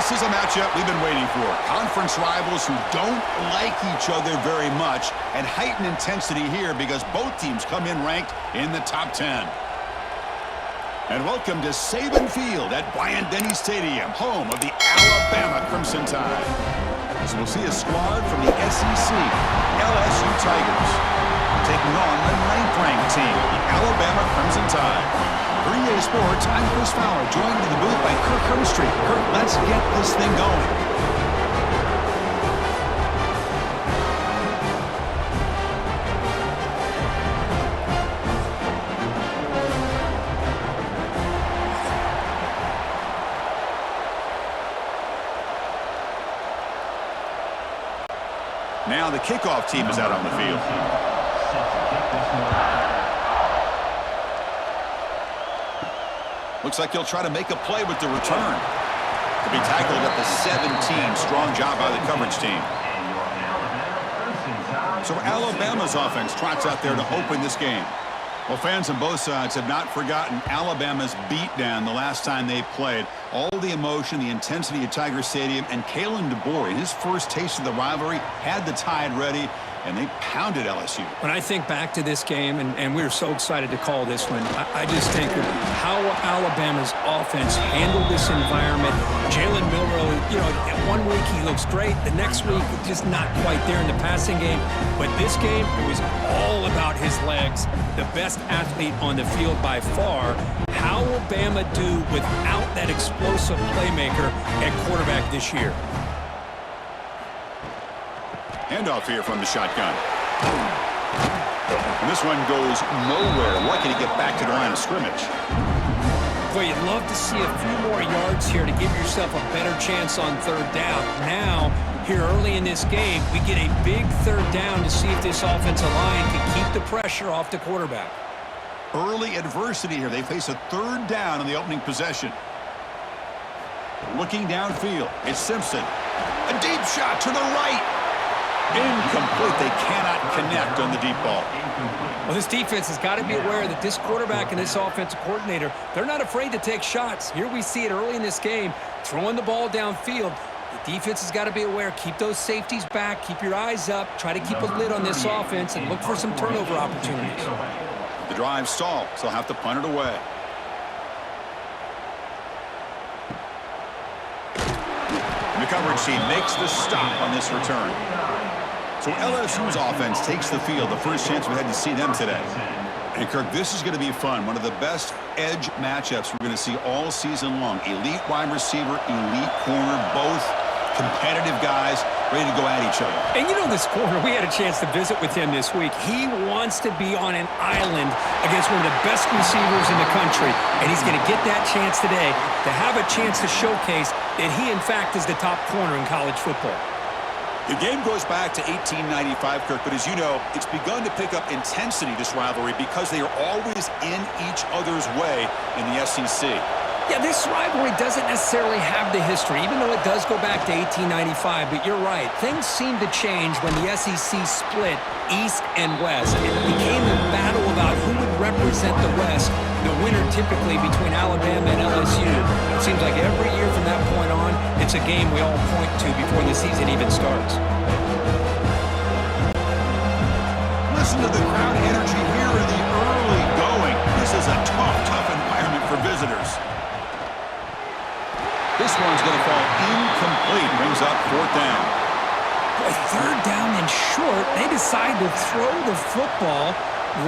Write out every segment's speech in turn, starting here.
This is a matchup we've been waiting for. Conference rivals who don't like each other very much, and heightened intensity here because both teams come in ranked in the top 10. And welcome to Saban Field at Bryant-Denny Stadium, home of the Alabama Crimson Tide. So we'll see a squad from the SEC, LSU Tigers, taking on the 9th-ranked team, the Alabama Crimson Tide. For EA Sports, I'm Chris Fowler, joined in the booth by Kirk Hermstreet. Kirk, let's get this thing going. Now the kickoff team is out on the field. Looks like he'll try to make a play with the return. To be tackled at the 17. Strong job by the coverage team. So Alabama's offense trots out there to open this game. Well, fans on both sides have not forgotten Alabama's beatdown the last time they played. All the emotion, the intensity at Tiger Stadium, and Kalen DeBoer, in his first taste of the rivalry, had the Tide ready, and they pounded LSU. When I think back to this game, and we were so excited to call this one, I just think of how Alabama's offense handled this environment. Jalen Milroe, one week he looks great. The next week, just not quite there in the passing game. But this game, it was all about his legs. The best athlete on the field by far. How will Bama do without that explosive playmaker at quarterback this year? Handoff here from the shotgun. And this one goes nowhere. Lucky to get back to the line of scrimmage. Boy, you'd love to see a few more yards here to give yourself a better chance on third down. Now, here early in this game, we get a big third down to see if this offensive line can keep the pressure off the quarterback. Early adversity here. They face a third down on the opening possession. Looking downfield, it's Simpson. A deep shot to the right. Incomplete. They cannot connect on the deep ball. Well, this defense has got to be aware that this quarterback and this offensive coordinator, they're not afraid to take shots. Here we see it early in this game, throwing the ball downfield. The defense has got to be aware. Keep those safeties back. Keep your eyes up. Try to keep a lid on this offense and look for some turnover opportunities. The drive stalled, so they'll have to punt it away. And the coverage team makes the stop on this return. So LSU's offense takes the field, the first chance we had to see them today. And Kirk, this is going to be fun. One of the best edge matchups we're going to see all season long. Elite wide receiver, elite corner, both competitive guys ready to go at each other. And this corner, we had a chance to visit with him this week. He wants to be on an island against one of the best receivers in the country. And he's going to get that chance today to have a chance to showcase that he, in fact, is the top corner in college football. The game goes back to 1895, Kirk, but as you know, it's begun to pick up intensity, this rivalry, because they are always in each other's way in the SEC. Yeah, this rivalry doesn't necessarily have the history, even though it does go back to 1895, but you're right. Things seem to change when the SEC split East and West. It became a battle about who would represent the West, the winner typically between Alabama and LSU. It seems like every year from that point on, it's a game we all point to before the season even starts. Listen to the crowd energy here in the early going. This is a tough environment for visitors. This one's going to fall incomplete. Brings up fourth down. Boy, third down and short. They decide to throw the football,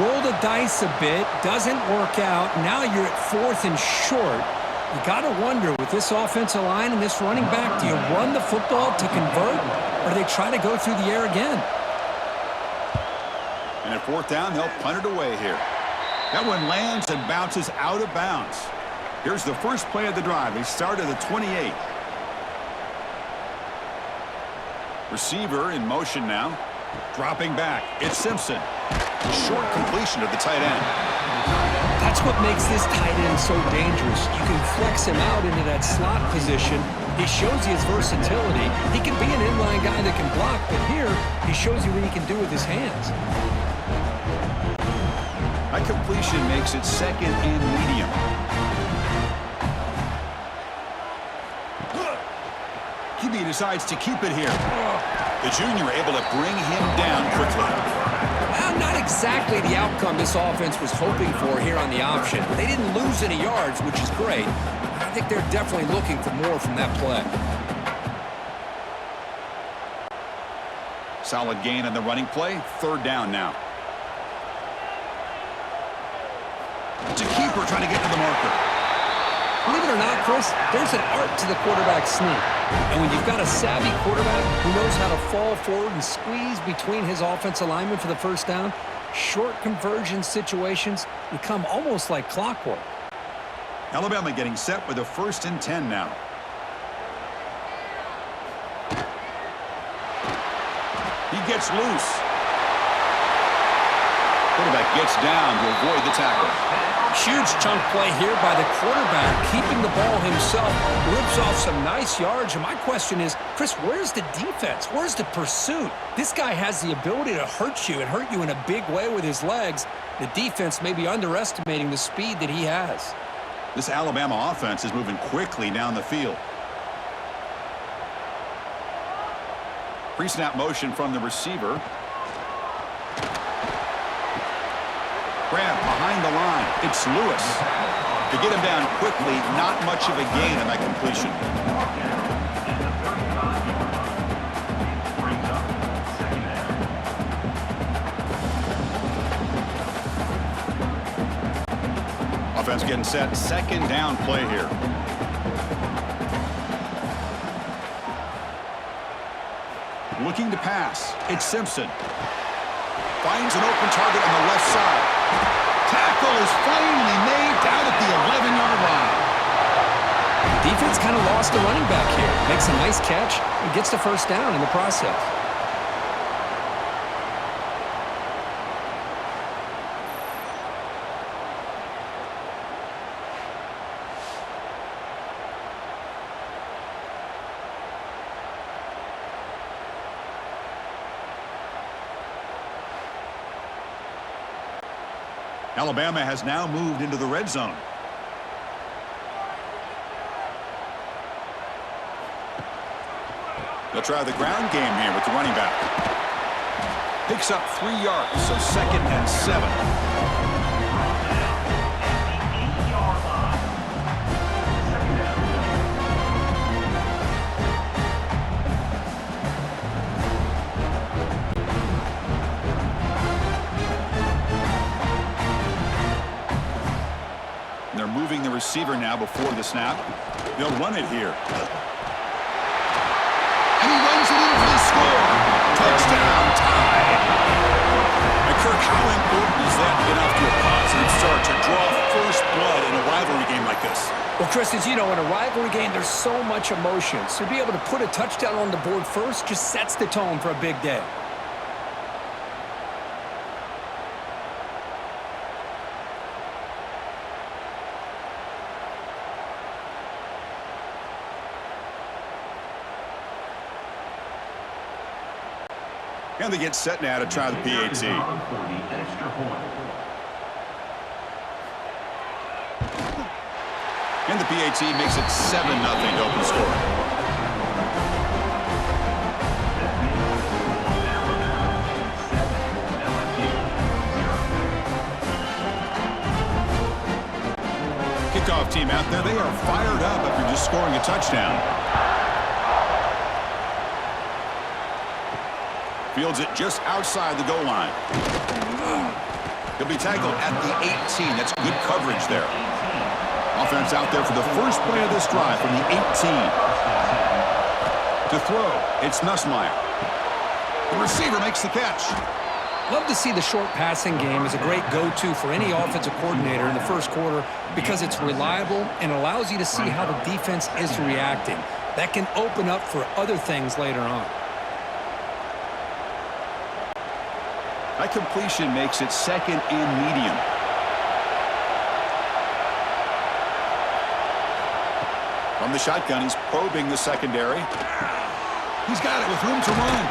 roll the dice a bit, doesn't work out. Now you're at fourth and short. You got to wonder, with this offensive line and this running back, do you run the football to convert, or do they try to go through the air again? And at fourth down, they'll punt it away here. That one lands and bounces out of bounds. Here's the first play of the drive. They start at the 28. Receiver in motion now. Dropping back. It's Simpson. Short completion of the tight end. That's what makes this tight end so dangerous. You can flex him out into that slot position. He shows you his versatility. He can be an inline guy that can block, but here he shows you what he can do with his hands. That completion makes it second and medium. He decides to keep it here. The junior able to bring him down quickly. Well, not exactly the outcome this offense was hoping for here on the option. They didn't lose any yards, which is great. I think they're definitely looking for more from that play. Solid gain on the running play. Third down now. To keeper trying to get to the marker. Believe it or not, Chris, there's an art to the quarterback sneak. And when you've got a savvy quarterback who knows how to fall forward and squeeze between his offensive linemen for the first down, short conversion situations become almost like clockwork. Alabama getting set with a 1st and 10 now. He gets loose. Quarterback gets down to avoid the tackle. Huge chunk play here by the quarterback, keeping the ball himself, rips off some nice yards. And my question is, Chris, where's the defense? Where's the pursuit? This guy has the ability to hurt you and hurt you in a big way with his legs. The defense may be underestimating the speed that he has. This Alabama offense is moving quickly down the field. Pre-snap motion from the receiver. Grab behind the line. It's Lewis. To get him down quickly, not much of a gain on that completion. Offense getting set. 2nd down play here. Looking to pass. It's Simpson. Finds an open target on the left side. Tackle is finally made down at the 11-yard line. Defense kind of lost the running back here. Makes a nice catch and gets the 1st down in the process. Alabama has now moved into the red zone. They'll try the ground game here with the running back. Picks up 3 yards, so 2nd and 7. They're moving the receiver now before the snap. They'll run it here. And he runs it in for the score. Touchdown, tie. And Kirk, how important is that to get off to a positive start to draw first blood in a rivalry game like this? Well, Chris, as you know, in a rivalry game, there's so much emotion. So to be able to put a touchdown on the board first just sets the tone for a big day. And they get set now to try the PAT. And the PAT makes it 7-0 to open score. Kickoff team out there. They are fired up after just scoring a touchdown. Fields it just outside the goal line. He'll be tackled at the 18. That's good coverage there. Offense out there for the first play of this drive from the 18. To throw, it's Nussmeier. The receiver makes the catch. Love to see the short passing game as a great go-to for any offensive coordinator in the first quarter because it's reliable and allows you to see how the defense is reacting. That can open up for other things later on. That completion makes it 2nd and medium. From the shotgun, he's probing the secondary. He's got it with room to run.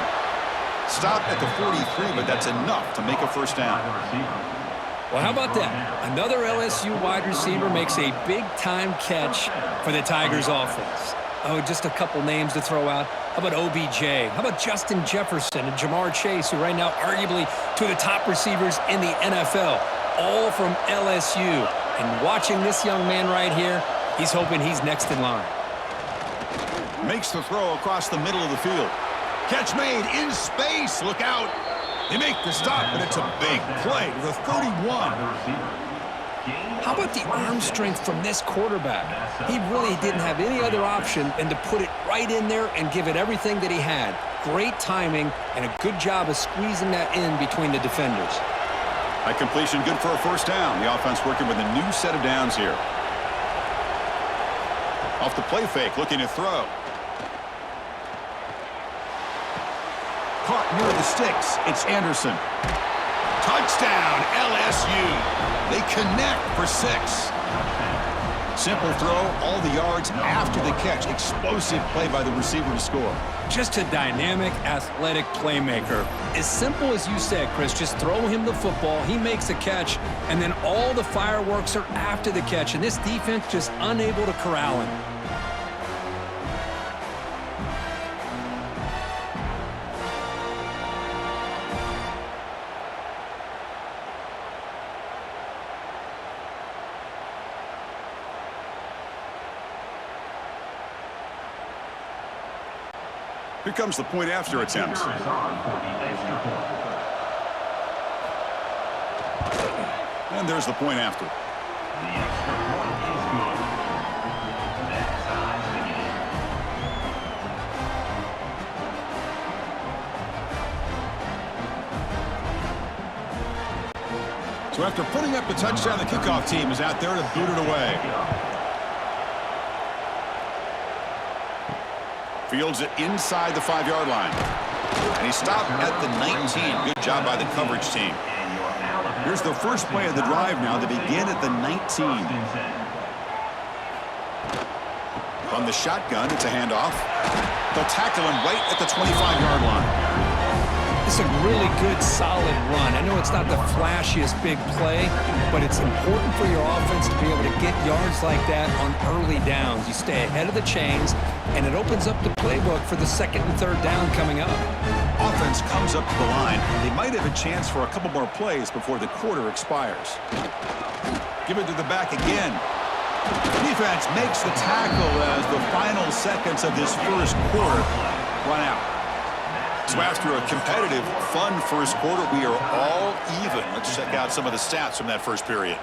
Stopped at the 43, but that's enough to make a 1st down. Well, how about that? Another LSU wide receiver makes a big-time catch for the Tigers offense. Oh, just a couple names to throw out. How about OBJ? How about Justin Jefferson and Jamar Chase, who right now arguably two of the top receivers in the NFL, all from LSU. And watching this young man right here, he's hoping he's next in line. Makes the throw across the middle of the field. Catch made in space. Look out. They make the stop, but it's a big play to the 31. How about the arm strength from this quarterback? He really didn't have any other option than to put it right in there and give it everything that he had. Great timing and a good job of squeezing that in between the defenders. That completion good for a first down. The offense working with a new set of downs here. Off the play fake, looking to throw. Caught near the sticks. It's Anderson. Touchdown, LSU. They connect for 6. Simple throw, all the yards after the catch. Explosive play by the receiver to score. Just a dynamic, athletic playmaker. As simple as you said, Chris, just throw him the football, he makes a catch, and then all the fireworks are after the catch, and this defense just unable to corral him. Here comes the point after attempt. And there's the point after. So after putting up the touchdown, the kickoff team is out there to boot it away. Fields it inside the 5-yard line. And he stopped at the 19. Good job by the coverage team. Here's the first play of the drive now to begin at the 19. From the shotgun, it's a handoff. They'll tackle him right at the 25-yard line. It's a really good, solid run. I know it's not the flashiest big play, but it's important for your offense to be able to get yards like that on early downs. You stay ahead of the chains, and it opens up the playbook for the second and third down coming up. Offense comes up to the line. They might have a chance for a couple more plays before the quarter expires. Give it to the back again. Defense makes the tackle as the final seconds of this first quarter run out. So after a competitive, fun first quarter, we are all even. Let's check out some of the stats from that first period.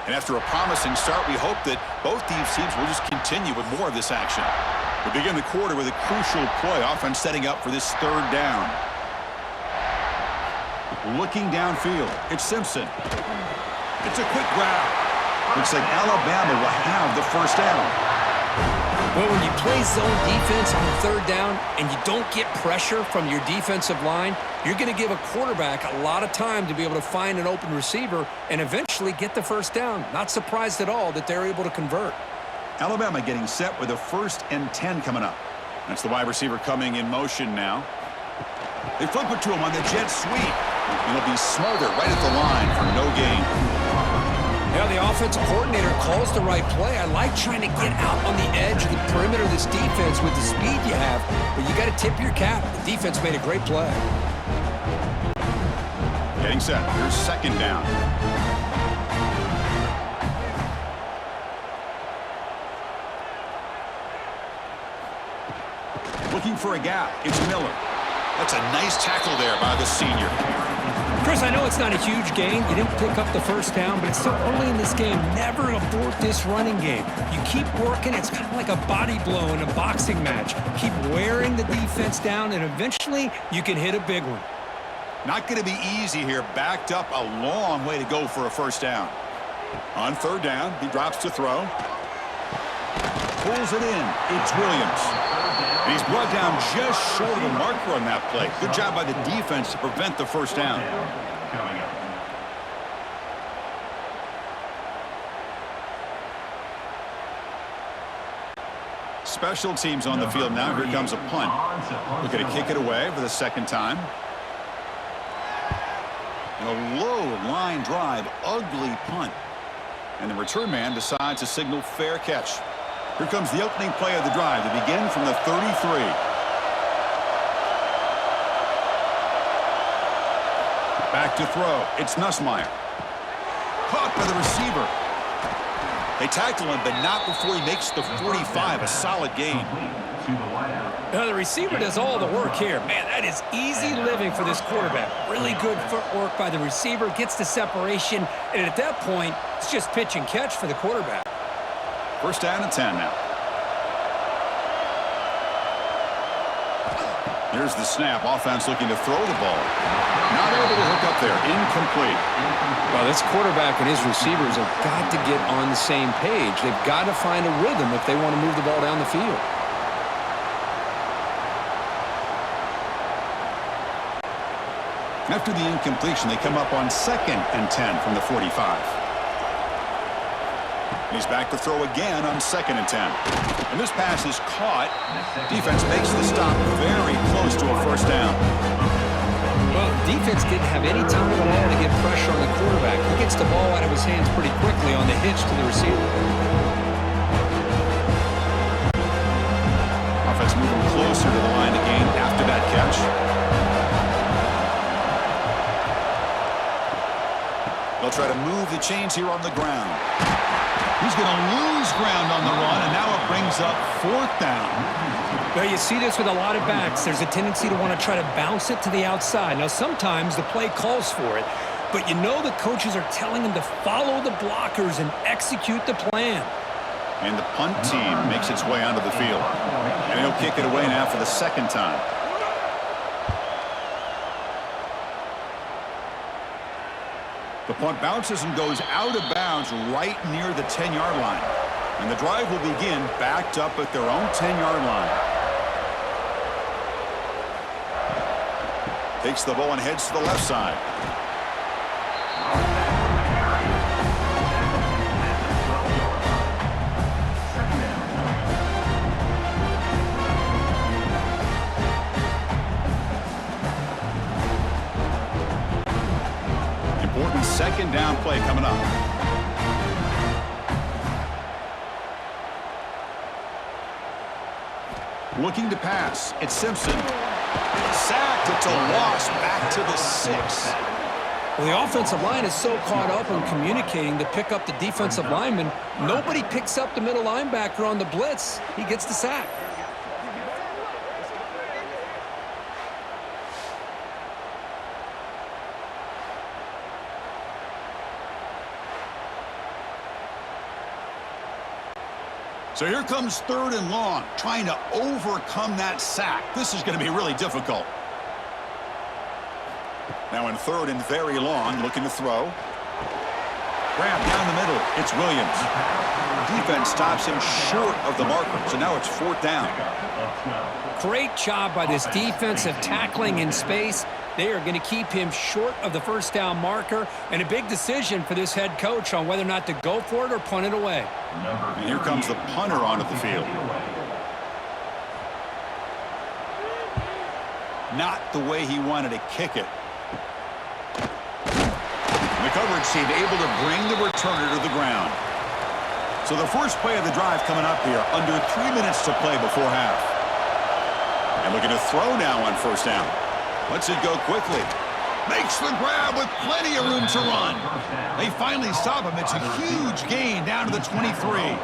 And after a promising start, we hope that both these teams will just continue with more of this action. We begin the quarter with a crucial play. Offense setting up for this third down. Looking downfield, it's Simpson. It's a quick grab. Looks like Alabama will have the first down. Well, when you play zone defense on third down and you don't get pressure from your defensive line, you're going to give a quarterback a lot of time to be able to find an open receiver and eventually get the first down. Not surprised at all that they're able to convert. Alabama getting set with a 1st and 10 coming up. That's the wide receiver coming in motion now. They flip it to him on the jet sweep. And he'll be smothered right at the line for no gain. Yeah, the offensive coordinator calls the right play. I like trying to get out on the edge of the perimeter of this defense with the speed you have, but you got to tip your cap. The defense made a great play. Getting set. Here's second down. Looking for a gap. It's Miller. That's a nice tackle there by the senior. Chris, I know it's not a huge gain. You didn't pick up the first down, but it's still early in this game. Never abort this running game. You keep working. It's kind of like a body blow in a boxing match. Keep wearing the defense down, and eventually you can hit a big one. Not going to be easy here. Backed up a long way to go for a first down. On third down, he drops to throw. Pulls it in. It's Williams. And he's brought down just short of the marker on that play. Good job by the defense to prevent the first down. Special teams on the field now. Here comes a punt. Looking to kick it away for the second time. And a low line drive, ugly punt. And the return man decides to signal fair catch. Here comes the opening play of the drive to begin from the 33. Back to throw. It's Nussmeier. Caught by the receiver. They tackle him, but not before he makes the 45. A solid gain. Now the receiver does all the work here. Man, that is easy living for this quarterback. Really good footwork by the receiver. Gets the separation. And at that point, it's just pitch and catch for the quarterback. First down and 10 now. Here's the snap. Offense looking to throw the ball. Not able to hook up there. Incomplete. Well, this quarterback and his receivers have got to get on the same page. They've got to find a rhythm if they want to move the ball down the field. After the incompletion, they come up on 2nd and 10 from the 45. He's back to throw again on 2nd and 10. And this pass is caught. Defense makes the stop very close to a first down. Well, defense didn't have any time at all to get pressure on the quarterback. He gets the ball out of his hands pretty quickly on the hitch to the receiver. Offense moving closer to the line of game after that catch. They'll try to move the chains here on the ground. He's going to lose ground on the run, and now it brings up 4th down. Well, you see this with a lot of backs. There's a tendency to want to try to bounce it to the outside. Now, sometimes the play calls for it, but you know the coaches are telling them to follow the blockers and execute the plan. And the punt team makes its way onto the field. And he'll kick it away now for the 2nd time. The punt bounces and goes out of bounds right near the 10-yard line. And the drive will begin backed up at their own 10-yard line. Takes the ball and heads to the left side. Important 2nd down play coming up. Looking to pass. It's Simpson. Sacked. It's a loss back to the 6. Well, the offensive line is so caught up in communicating to pick up the defensive lineman. Nobody picks up the middle linebacker on the blitz. He gets the sack. So here comes 3rd and long, trying to overcome that sack. This is going to be really difficult. Now in 3rd and very long, looking to throw. Grab down the middle. It's Williams. Defense stops him short of the marker, so now it's 4th down. Great job by this defensive tackling in space. They are going to keep him short of the first down marker, and a big decision for this head coach on whether or not to go for it or punt it away. And here comes the punter onto the field. Not the way he wanted to kick it. The coverage team able to bring the returner to the ground. So the first play of the drive coming up here, under 3 minutes to play before half. And looking to throw now on first down. Lets it go quickly. Makes the grab with plenty of room to run. They finally stop him. It's a huge gain down to the 23.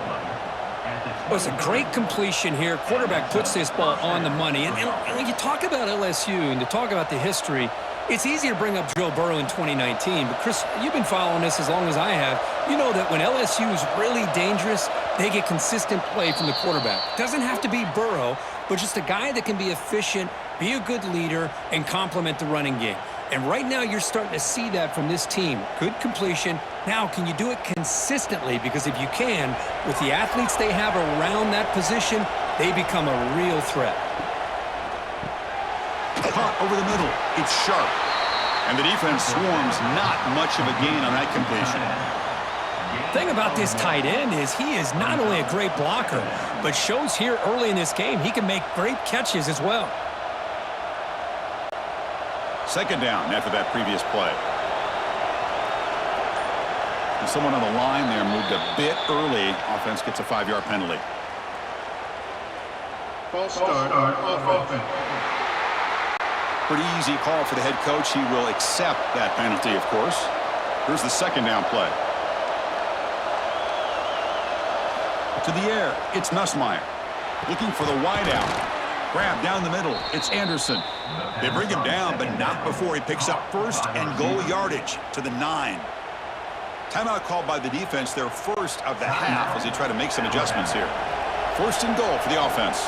Well, it's a great completion here. Quarterback puts this ball on the money. And when you talk about LSU and you talk about the history, it's easy to bring up Joe Burrow in 2019. But, Chris, you've been following this as long as I have. You know that when LSU is really dangerous, they get consistent play from the quarterback. Doesn't have to be Burrow, but just a guy that can be efficient, be a good leader, and complement the running game. And right now you're starting to see that from this team. Good completion. Now, can you do it consistently? Because if you can, with the athletes they have around that position, they become a real threat. Caught over the middle. It's sharp. And the defense swarms. Not much of a gain on that completion. The thing about this tight end is he is not only a great blocker, but shows here early in this game he can make great catches as well. 2nd down after that previous play. And someone on the line there moved a bit early. Offense gets a 5-yard penalty. False start on offense. Pretty easy call for the head coach. He will accept that penalty, of course. Here's the second down play. To the air, it's Nussmeier. Looking for the wideout. Grab down the middle. It's Anderson. They bring him down, but not before he picks up first and goal yardage to the 9. Timeout called by the defense, their first of the half, as they try to make some adjustments here. First and goal for the offense.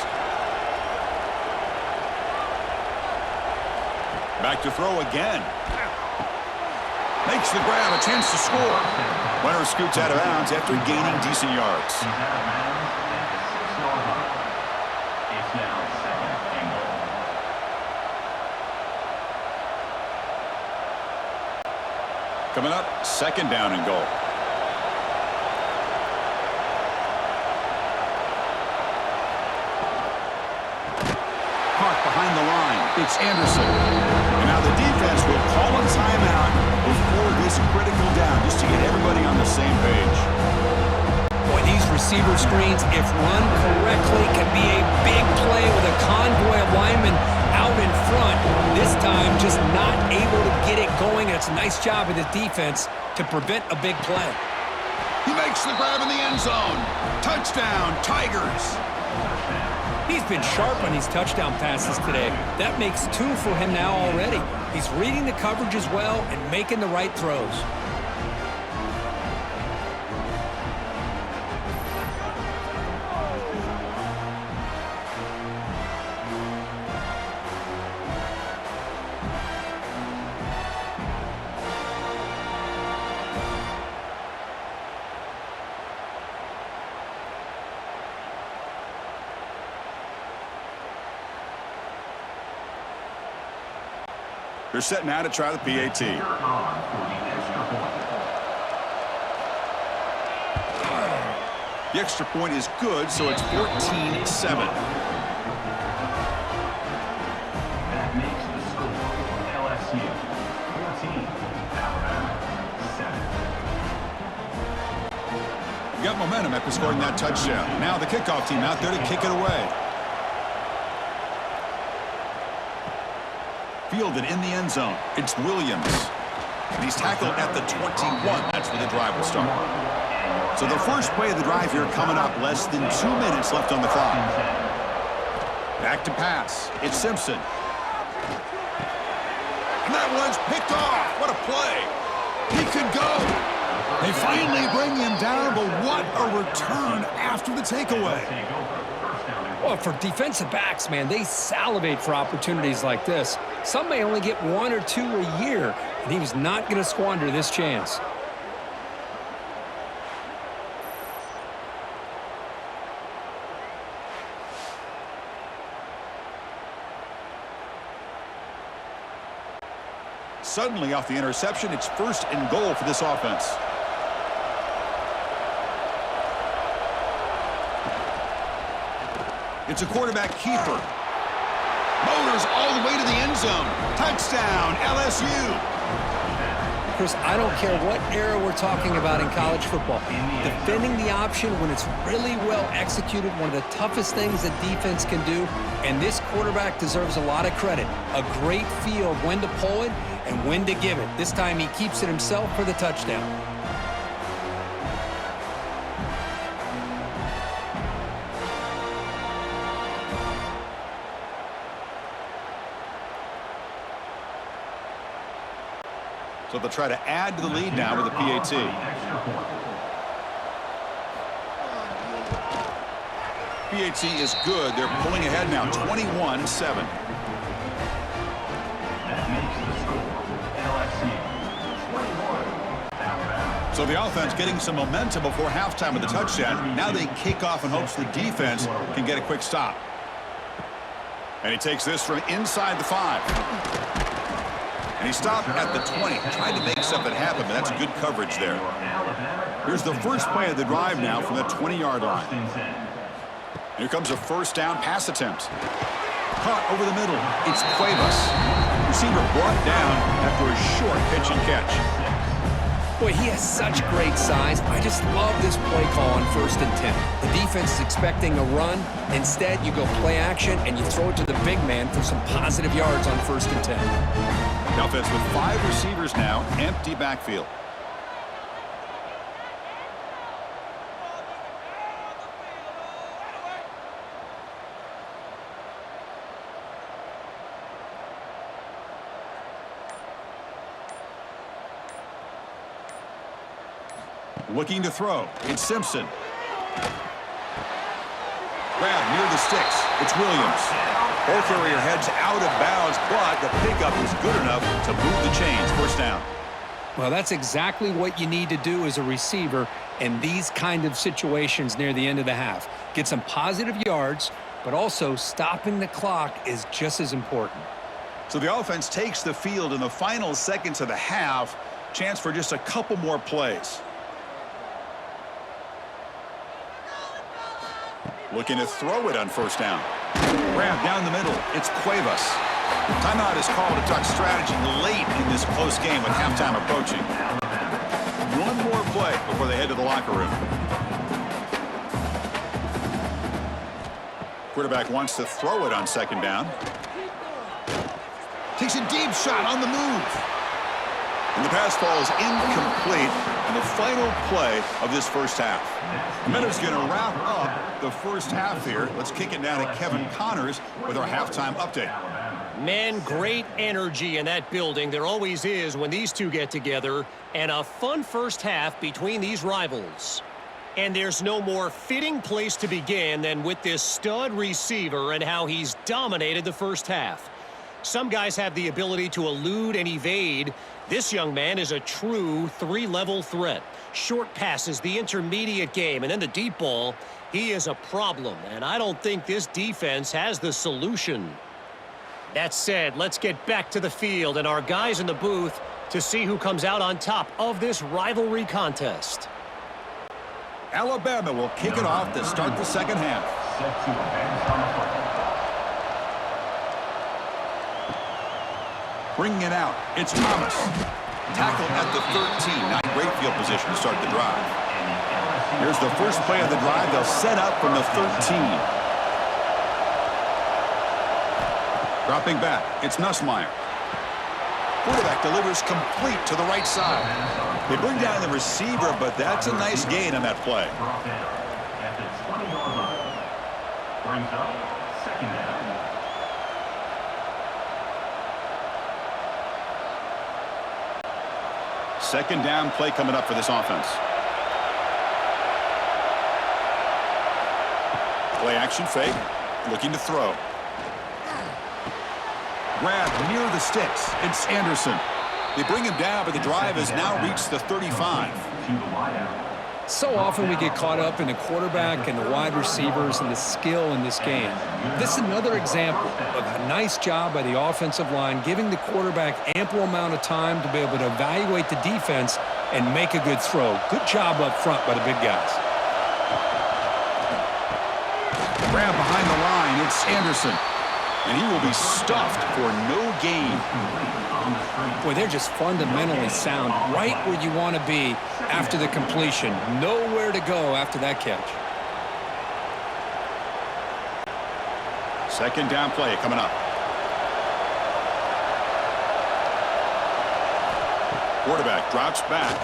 Back to throw again. Makes the grab, a chance to score. Runner scoots out of bounds after gaining decent yards. Coming up, second down and goal. Caught behind the line. It's Anderson. And now the defense will call a timeout before this critical down, just to get everybody on the same page. Boy, these receiver screens, if run correctly, can be a big play with a convoy of linemen out in front. This time, just not able to get it going. It's a nice job of the defense to prevent a big play. He makes the grab in the end zone. Touchdown, Tigers. He's been sharp on these touchdown passes today. That makes 2 for him now already. He's reading the coverage as well and making the right throws. They're set now to try the PAT. The extra point is good, so it's 14-7. That makes the score LSU 14, Alabama 7. Got momentum after scoring that touchdown. Now the kickoff team out there to kick it away. Fielded in the end zone. It's Williams. And he's tackled at the 21. That's where the drive will start. So the first play of the drive here coming up. Less than 2 minutes left on the clock. Back to pass. It's Simpson. And that one's picked off. What a play. He could go. They finally bring him down, but what a return after the takeaway. Well, for defensive backs, man, they salivate for opportunities like this. Some may only get 1 or 2 a year, and he was not going to squander this chance. Suddenly off the interception, it's first and goal for this offense. It's a quarterback keeper. Motors all the way to the end zone. Touchdown, LSU. Chris, I don't care what era we're talking about in college football. Defending the option when it's really well executed, one of the toughest things that defense can do, and this quarterback deserves a lot of credit. A great feel of when to pull it and when to give it. This time he keeps it himself for the touchdown. So they'll try to add to the lead now with a PAT. PAT is good. They're pulling ahead now, 21-7. So the offense getting some momentum before halftime with the touchdown. Now they kick off in hopes the defense can get a quick stop. And he takes this from inside the 5. And he stopped at the 20, trying to make something happen, but that's good coverage there. Here's the first play of the drive now from the 20-yard line. Here comes a first down pass attempt. Caught over the middle. It's Cuevas. Receiver brought down after a short pitch and catch. Boy, he has such great size. I just love this play call on 1st and 10. The defense is expecting a run. Instead, you go play action, and you throw it to the big man for some positive yards on 1st and 10. The offense with 5 receivers now, empty backfield. Looking to throw. It's Simpson. Grab near the sticks. It's Williams. Ball carrier heads out of bounds, but the pickup is good enough to move the chains. First down. Well, that's exactly what you need to do as a receiver in these kind of situations near the end of the half. Get some positive yards, but also stopping the clock is just as important. So the offense takes the field in the final seconds of the half. Chance for just a couple more plays. Looking to throw it on 1st down. Grab down the middle. It's Cuevas. Timeout is called to talk strategy late in this close game with halftime approaching. One more play before they head to the locker room. Quarterback wants to throw it on 2nd down. Takes a deep shot on the move. And the pass falls incomplete in the final play of this first half. Meadows going to wrap up the first half here. Let's kick it down to Kevin Connors with our halftime update. Man, great energy in that building. There always is when these two get together. And a fun first half between these rivals. And there's no more fitting place to begin than with this stud receiver and how he's dominated the first half. Some guys have the ability to elude and evade. This young man is a true 3-level threat. Short passes, the intermediate game, and then the deep ball. He is a problem, and I don't think this defense has the solution. That said, let's get back to the field and our guys in the booth to see who comes out on top of this rivalry contest. Alabama will kick it off to start the second half. Set to advance on the play. Bringing it out, it's Thomas. Tackle at the 13. Not great field position to start the drive. Here's the first play of the drive. They'll set up from the 13. Dropping back, it's Nussmeier. Quarterback delivers complete to the right side. They bring down the receiver, but that's a nice gain on that play. Brought down at the 20-yard line. Brings up 2nd down. Second down play coming up for this offense. Play action fake. Looking to throw. Grab near the sticks. It's Anderson. They bring him down, but the drive has now reached the 35. To the wideout. So often we get caught up in the quarterback and the wide receivers and the skill in this game. This is another example of a nice job by the offensive line, giving the quarterback ample amount of time to be able to evaluate the defense and make a good throw. Good job up front by the big guys. Grab behind the line. It's Anderson. And he will be stuffed for no gain. Boy, they're just fundamentally sound, right where you want to be after the completion. Nowhere to go after that catch. Second down play coming up. Quarterback drops back.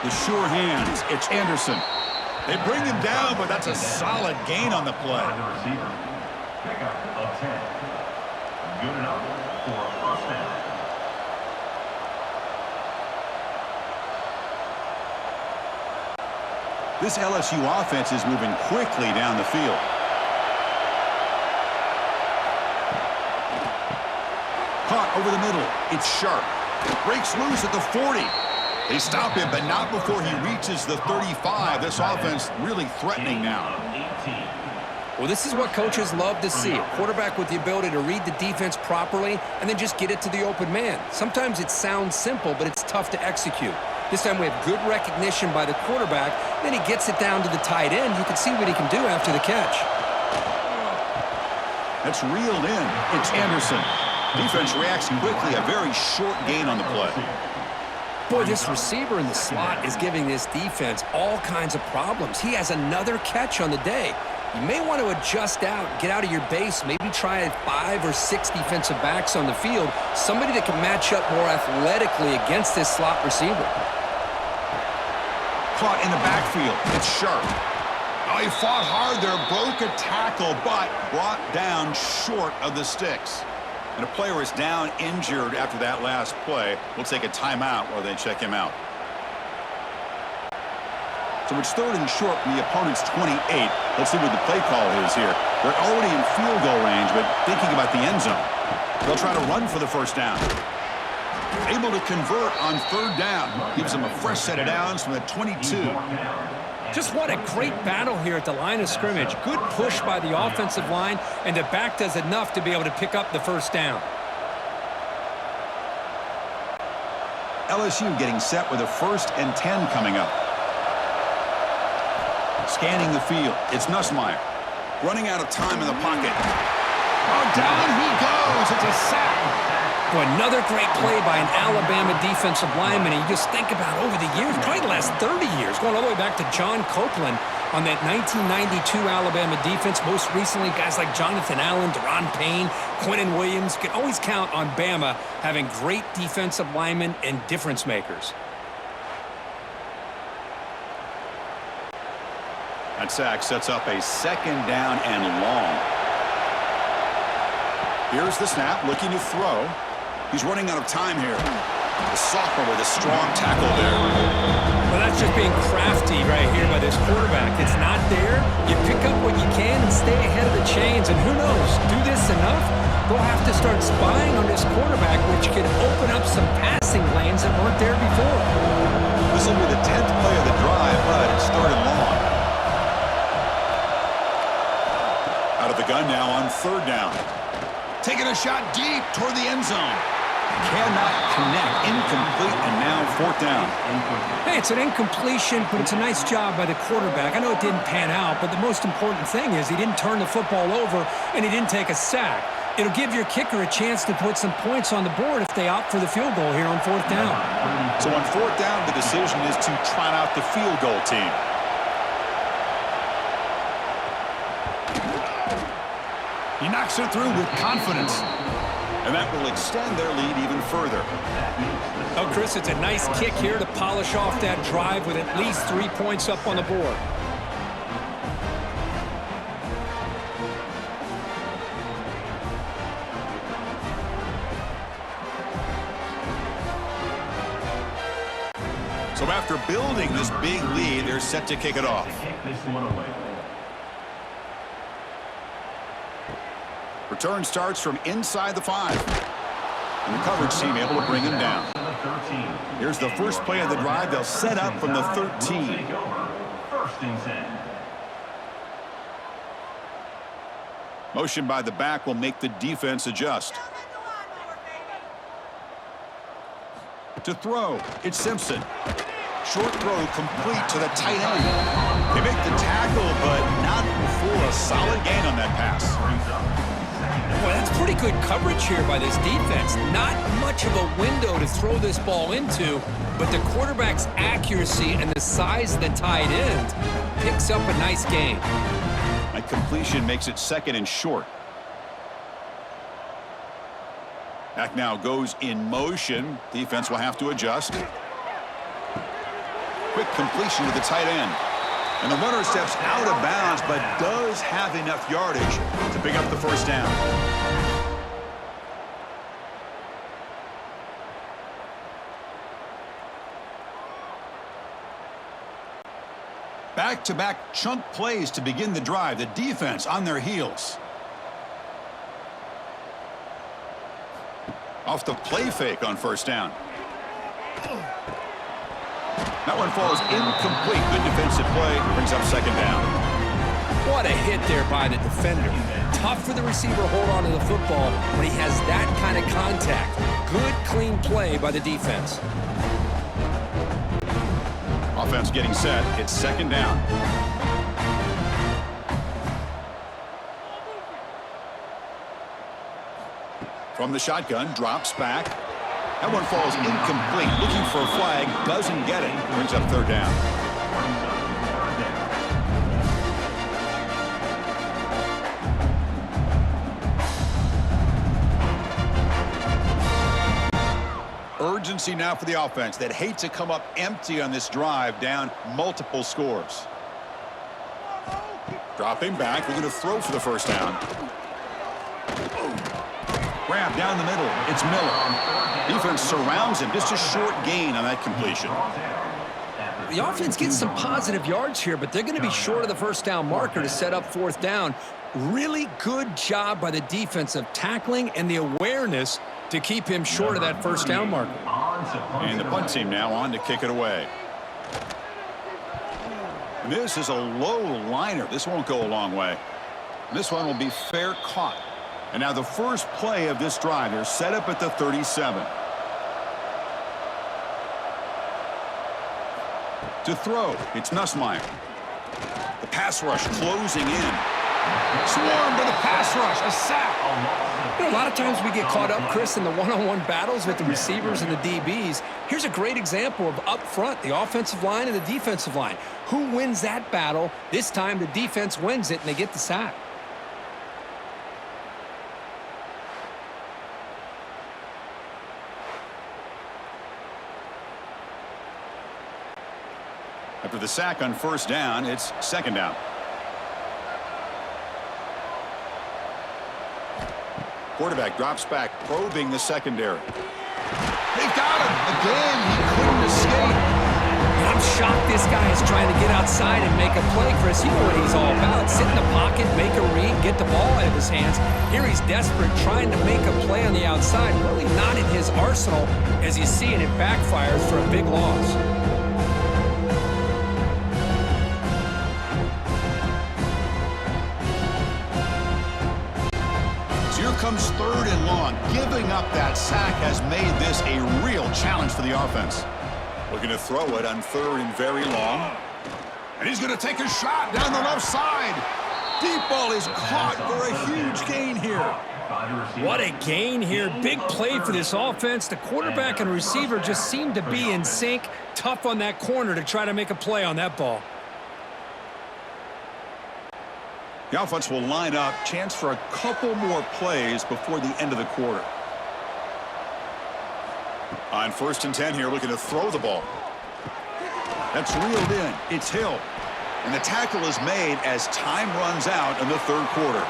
The sure hands. It's Anderson. They bring him down, but that's a solid gain on the play. By the receiver. Pickup of 10. Good enough for a first down. This LSU offense is moving quickly down the field. Caught over the middle. It's Sharp. Breaks loose at the 40. They stop him, but not before he reaches the 35. This offense really threatening now. Well, this is what coaches love to see. A quarterback with the ability to read the defense properly and then just get it to the open man. Sometimes it sounds simple, but it's tough to execute. This time we have good recognition by the quarterback. Then he gets it down to the tight end. You can see what he can do after the catch. That's reeled in. It's Anderson. Defense reacts quickly, a very short gain on the play. Boy, this receiver in the slot is giving this defense all kinds of problems. He has another catch on the day. You may want to adjust out, get out of your base, maybe try 5 or 6 defensive backs on the field, somebody that can match up more athletically against this slot receiver. Caught in the backfield. It's Sharp. Oh, he fought hard there, broke a tackle, but brought down short of the sticks. And a player is down injured after that last play. We'll take a timeout while they check him out. So it's 3rd and short from the opponent's 28. Let's see what the play call is here. They're already in field goal range, but thinking about the end zone. They'll try to run for the first down. Able to convert on 3rd down. Gives them a fresh set of downs from the 22. Just what a great battle here at the line of scrimmage. Good push by the offensive line, and the back does enough to be able to pick up the first down. LSU getting set with a 1st and 10 coming up. Scanning the field. It's Nussmeier. Running out of time in the pocket. Oh, down he goes. It's a sack. Boy, another great play by an Alabama defensive lineman. And you just think about over the years, probably the last 30 years, going all the way back to John Copeland on that 1992 Alabama defense. Most recently, guys like Jonathan Allen, Deron Payne, Quinnen Williams. You can always count on Bama having great defensive linemen and difference makers. That sack sets up a 2nd down and long. Here's the snap, looking to throw. He's running out of time here. The sophomore with a strong tackle there. Well, that's just being crafty right here by this quarterback. It's not there. You pick up what you can and stay ahead of the chains. And who knows, do this enough, they'll have to start spying on this quarterback, which can open up some passing lanes that weren't there before. This will be the 10th play of the drive, but it's 3rd and long. Out of the gun now on 3rd down. Taking a shot deep toward the end zone. Cannot connect. Incomplete, and now 4th down. Hey, it's an incompletion, but it's a nice job by the quarterback. I know it didn't pan out, but the most important thing is he didn't turn the football over and he didn't take a sack. It'll give your kicker a chance to put some points on the board if they opt for the field goal here on 4th down. So on 4th down, the decision is to trot out the field goal team. He knocks it through with confidence. And that will extend their lead even further. Oh, Chris, it's a nice kick here to polish off that drive with at least 3 points up on the board. So after building this big lead, they're set to kick it off. Return starts from inside the 5. And the coverage team able to bring him down. Here's the first play of the drive. They'll set up from the 13. Motion by the back will make the defense adjust. To throw, it's Simpson. Short throw complete to the tight end. They make the tackle, but not for a solid gain on that pass. Boy, that's pretty good coverage here by this defense. Not much of a window to throw this ball into, but the quarterback's accuracy and the size of the tight end picks up a nice gain. That completion makes it 2nd and short. Back now goes in motion. Defense will have to adjust. Quick completion to the tight end. And the runner steps out of bounds, but does have enough yardage to pick up the first down. Back-to-back chunk plays to begin the drive. The defense on their heels. Off the play fake on first down. That one falls incomplete. Good defensive play. Brings up 2nd down. What a hit there by the defender. Tough for the receiver to hold on to the football when he has that kind of contact. Good, clean play by the defense. Offense getting set. It's 2nd down. From the shotgun, drops back. That one falls incomplete. Looking for a flag, doesn't get it. Brings up third down. Urgency now for the offense that hate to come up empty on this drive, down multiple scores. Dropping back, we're going to throw for the first down. Grab down the middle, it's Miller. Defense surrounds him, just a short gain on that completion. The offense gets some positive yards here, but they're going to be short of the first down marker to set up fourth down. Really good job by the defense of tackling and the awareness to keep him short of that first down marker. And the punt team now on to kick it away. And this is a low liner. This won't go a long way. This one will be fair caught. And now the first play of this drive, they're set up at the 37. To throw, it's Nussmeier. The pass rush closing in. Swarmed by the pass rush, a sack. You know, a lot of times we get caught up, Chris, in the one-on-one battles with the receivers and the DBs. Here's a great example of up front, the offensive line and the defensive line. Who wins that battle? This time the defense wins it and they get the sack. After the sack on first down, it's second down. Quarterback drops back, probing the secondary. They've got him. Again, he couldn't escape. I'm shocked this guy is trying to get outside and make a play, Chris. You know what he's all about. Sit in the pocket, make a read, get the ball out of his hands. Here he's desperate, trying to make a play on the outside. Really not in his arsenal, as you see, and it backfires for a big loss. Comes third and long. Giving up that sack has made this a real challenge for the offense. Looking to throw it on third and very long. And he's going to take a shot down the left side. Deep ball is caught for a huge gain here. What a gain here. Big play for this offense. The quarterback and receiver just seem to be in sync. Tough on that corner to try to make a play on that ball. The offense will line up. Chance for a couple more plays before the end of the quarter. On 1st and 10 here, looking to throw the ball. That's reeled in. It's Hill. And the tackle is made as time runs out in the third quarter.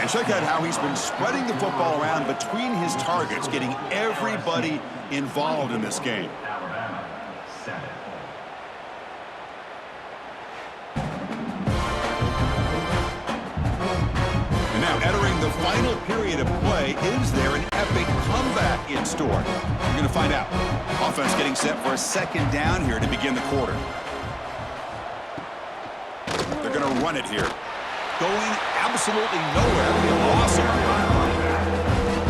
And check out how he's been spreading the football around between his targets, getting everybody involved in this game. Entering the final period of play, is there an epic comeback in store? We're going to find out. Offense getting set for a second down here to begin the quarter. They're going to run it here. Going absolutely nowhere. They lost it.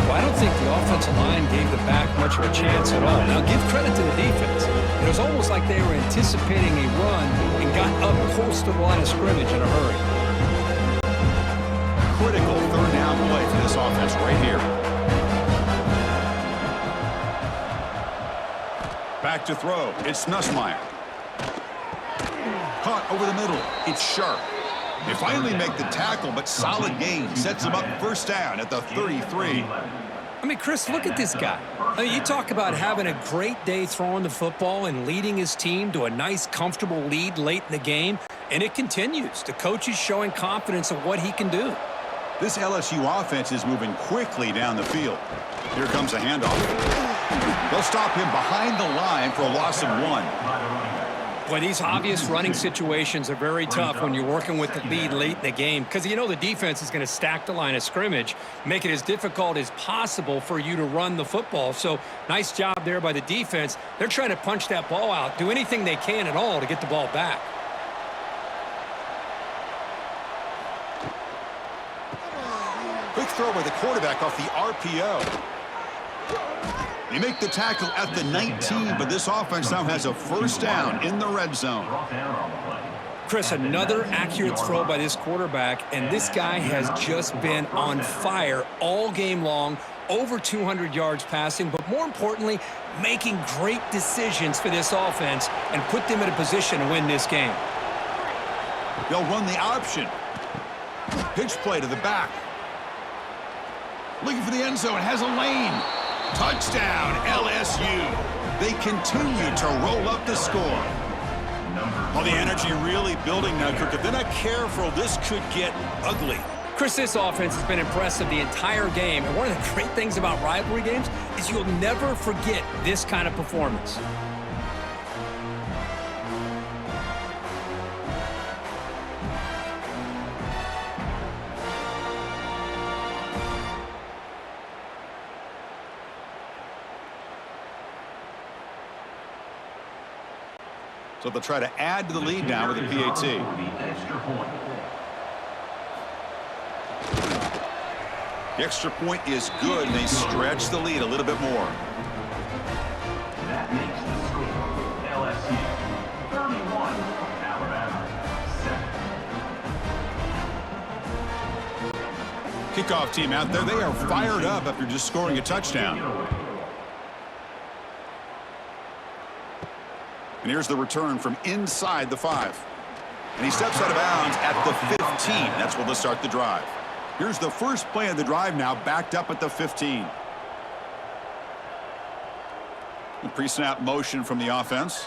Well, I don't think the offensive line gave the back much of a chance at all. Now, give credit to the defense. It was almost like they were anticipating a run and got up close to the line of scrimmage in a hurry. Critical third down play for this offense right here. Back to throw. It's Nussmeier. Caught over the middle. It's Sharp. They finally make the tackle, but solid gain sets them up first down at the 33. I mean, Chris, look at this guy. I mean, you talk about having a great day throwing the football and leading his team to a nice, comfortable lead late in the game, and it continues. The coach is showing confidence of what he can do. This LSU offense is moving quickly down the field. Here comes a handoff. They'll stop him behind the line for a loss of 1. Boy, these obvious running situations are very tough when you're working with the lead late in the game because you know the defense is going to stack the line of scrimmage, make it as difficult as possible for you to run the football. So nice job there by the defense. They're trying to punch that ball out, do anything they can at all to get the ball back. Quick throw by the quarterback off the RPO. They make the tackle at the 19, but this offense now has a first down in the red zone. Chris, another accurate throw by this quarterback, and this guy has just been on fire all game long, over 200 yards passing, but more importantly, making great decisions for this offense and put them in a position to win this game. They'll run the option. Pitch play to the back. Looking for the end zone. Has a lane. Touchdown, LSU. They continue to roll up the score. Well, the energy really building now, Kirk. If they're not careful, this could get ugly. Chris, this offense has been impressive the entire game. And one of the great things about rivalry games is you'll never forget this kind of performance. So they'll try to add to the lead now with a PAT. The extra point is good, and they stretch the lead a little bit more. That makes the score LSU 31, Alabama 7. Kickoff team out there. They are fired up after just scoring a touchdown. And here's the return from inside the 5. And he steps out of bounds at the 15. That's where they'll start the drive. Here's the first play of the drive now, backed up at the 15. The pre-snap motion from the offense.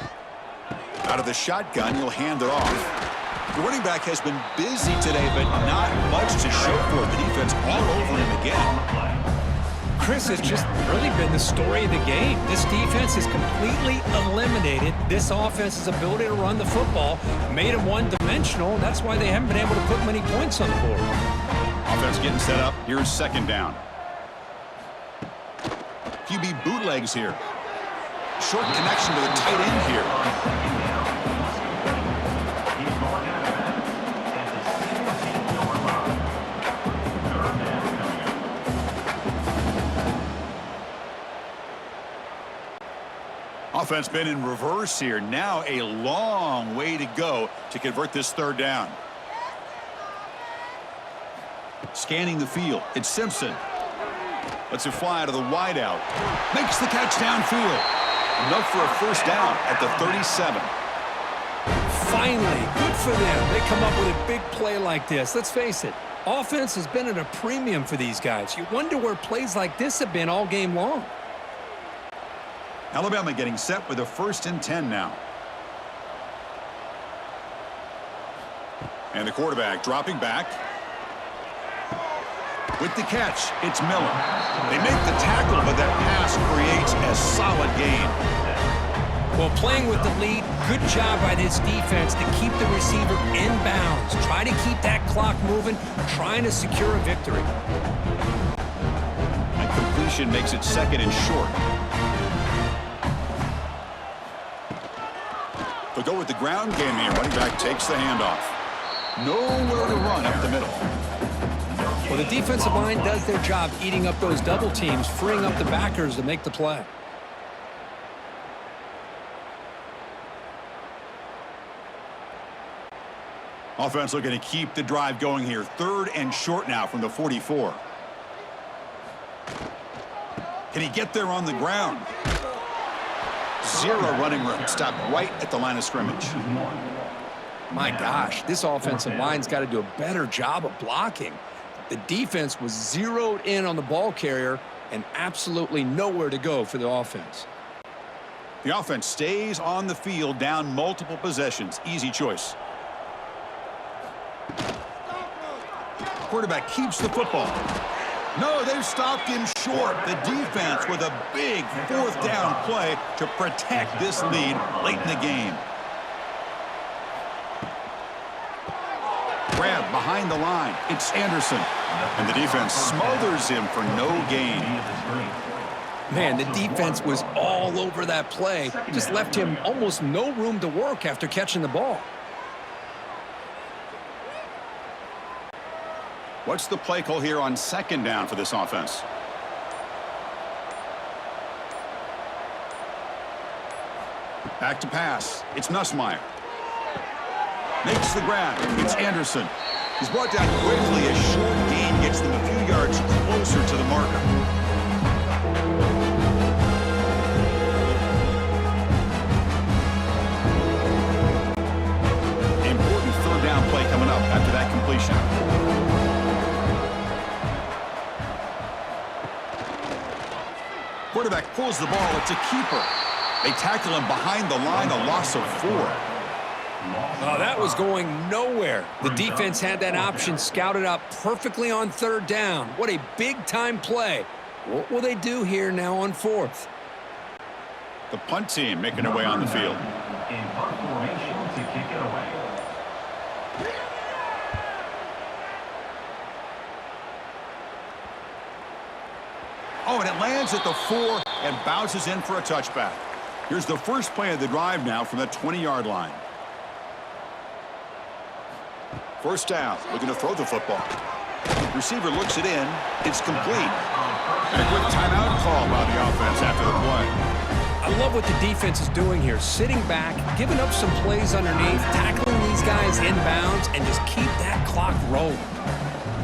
Out of the shotgun, you'll hand it off. The running back has been busy today, but not much to show for it. The defense all over him again. Chris, has just really been the story of the game. This defense has completely eliminated this offense's ability to run the football, made them one-dimensional. That's why they haven't been able to put many points on the board. Offense getting set up. Here's second down. QB bootlegs here. Short connection to the tight end here. Offense been in reverse here. Now a long way to go to convert this third down. Scanning the field. It's Simpson. Lets it fly to the wideout. Makes the catch downfield. Enough for a first down at the 37. Finally, good for them. They come up with a big play like this. Let's face it, offense has been at a premium for these guys. You wonder where plays like this have been all game long. Alabama getting set with a 1st and 10 now. And the quarterback dropping back. With the catch, it's Miller. They make the tackle, but that pass creates a solid gain. Well, playing with the lead, good job by this defense to keep the receiver in bounds. Try to keep that clock moving, trying to secure a victory. And completion makes it 2nd and short. They'll go with the ground game here. Running back takes the handoff. Nowhere to run up the middle. Well, the defensive line does their job eating up those double teams, freeing up the backers to make the play. Offense looking to keep the drive going here. 3rd and short now from the 44. Can he get there on the ground? Zero running room. Stopped right at the line of scrimmage. My gosh, this offensive line's got to do a better job of blocking. The defense was zeroed in on the ball carrier and absolutely nowhere to go for the offense. The offense stays on the field, down multiple possessions. Easy choice. Quarterback keeps the football. No, they've stopped him short. The defense with a big 4th down play to protect this lead late in the game. Grab behind the line. It's Anderson. And the defense smothers him for no gain. Man, the defense was all over that play. Just left him almost no room to work after catching the ball. What's the play call here on 2nd down for this offense? Back to pass. It's Nussmeier. Makes the grab. It's Anderson. He's brought down quickly. A short gain gets them a few yards closer to the marker. Quarterback pulls the ball. It's a keeper. They tackle him behind the line, a loss of 4. Oh, that was going nowhere. The defense had that option scouted up perfectly on 3rd down. What a big-time play. What will they do here now on 4th? The punt team making their way on the field. In punt formation to kick it away. Oh, and it lands at the 4 and bounces in for a touchback. Here's the first play of the drive now from the 20-yard line. First down, looking to throw the football. Receiver looks it in. It's complete. And a quick timeout call by the offense after the play. I love what the defense is doing here. Sitting back, giving up some plays underneath, tackling these guys inbounds, and just keep that clock rolling.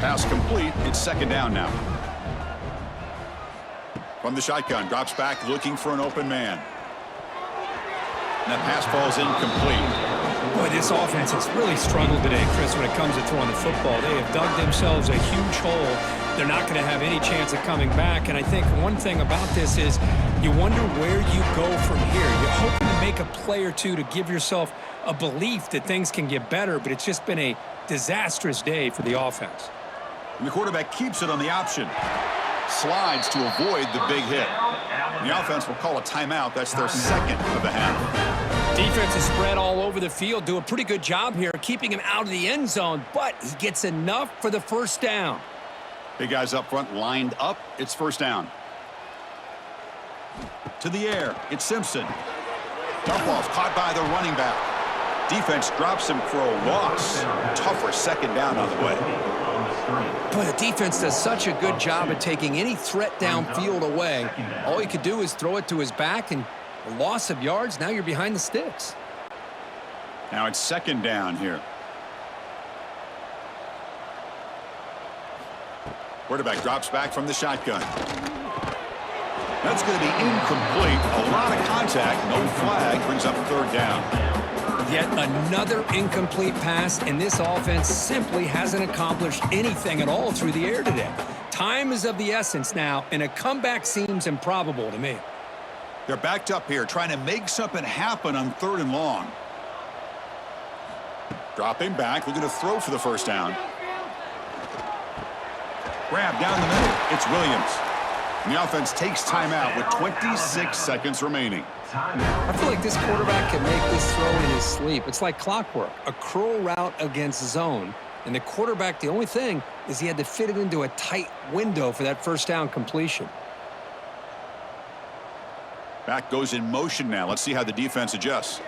Pass complete. It's 2nd down now. From the shotgun, drops back looking for an open man. And that pass falls incomplete. Boy, this offense has really struggled today, Chris, when it comes to throwing the football. They have dug themselves a huge hole. They're not going to have any chance of coming back. And I think one thing about this is you wonder where you go from here. You're hoping to make a play or two to give yourself a belief that things can get better, but it's just been a disastrous day for the offense. And the quarterback keeps it on the option. Slides to avoid the big hit. And the offense will call a timeout. That's their 2nd of the half. Defense is spread all over the field. Do a pretty good job here keeping him out of the end zone, but he gets enough for the 1st down. Big guys up front lined up. It's 1st down. To the air. It's Simpson. Dump off caught by the running back. Defense drops him for a loss. Tougher 2nd down on the way. Boy, the defense does such a good job of taking any threat downfield away. All he could do is throw it to his back, and a loss of yards, now you're behind the sticks. Now it's 2nd down here. Quarterback drops back from the shotgun. That's going to be incomplete. A lot of contact. No flag. Brings up 3rd down. Yet another incomplete pass, and this offense simply hasn't accomplished anything at all through the air today. Time is of the essence now, and a comeback seems improbable to me. They're backed up here, trying to make something happen on 3rd and long. Dropping back, looking to throw for the 1st down. Grab down the middle. It's Williams. And the offense takes timeout with 26 seconds remaining. I feel like this quarterback can make this throw in his sleep. It's like clockwork, a curl route against zone. And the quarterback, the only thing is he had to fit it into a tight window for that 1st down completion. Back goes in motion now. Let's see how the defense adjusts.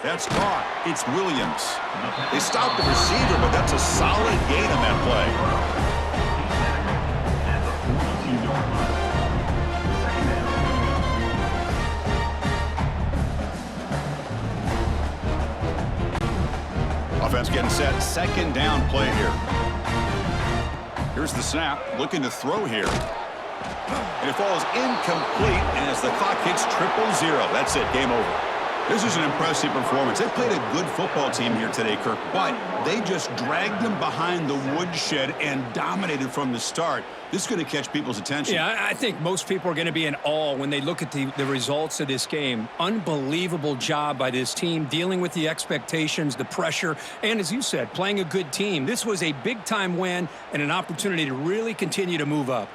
That's caught. It's Williams. They stopped the receiver, but that's a solid gain on that play. Offense getting set. 2nd down play here. Here's the snap. Looking to throw here. And it falls incomplete, and as the clock hits 000, that's it. Game over. This is an impressive performance. They played a good football team here today, Kirk, but they just dragged them behind the woodshed and dominated from the start. This is going to catch people's attention. Yeah, I think most people are going to be in awe when they look at the results of this game. Unbelievable job by this team, dealing with the expectations, the pressure, and as you said, playing a good team. This was a big-time win and an opportunity to really continue to move up.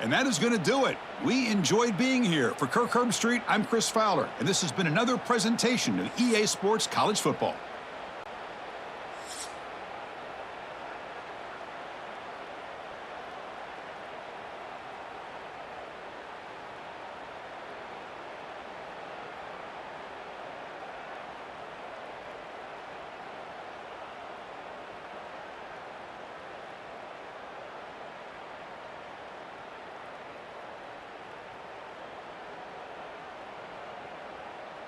And that is going to do it. We enjoyed being here. For Kirk Herbstreit, I'm Chris Fowler, and this has been another presentation of EA Sports College Football.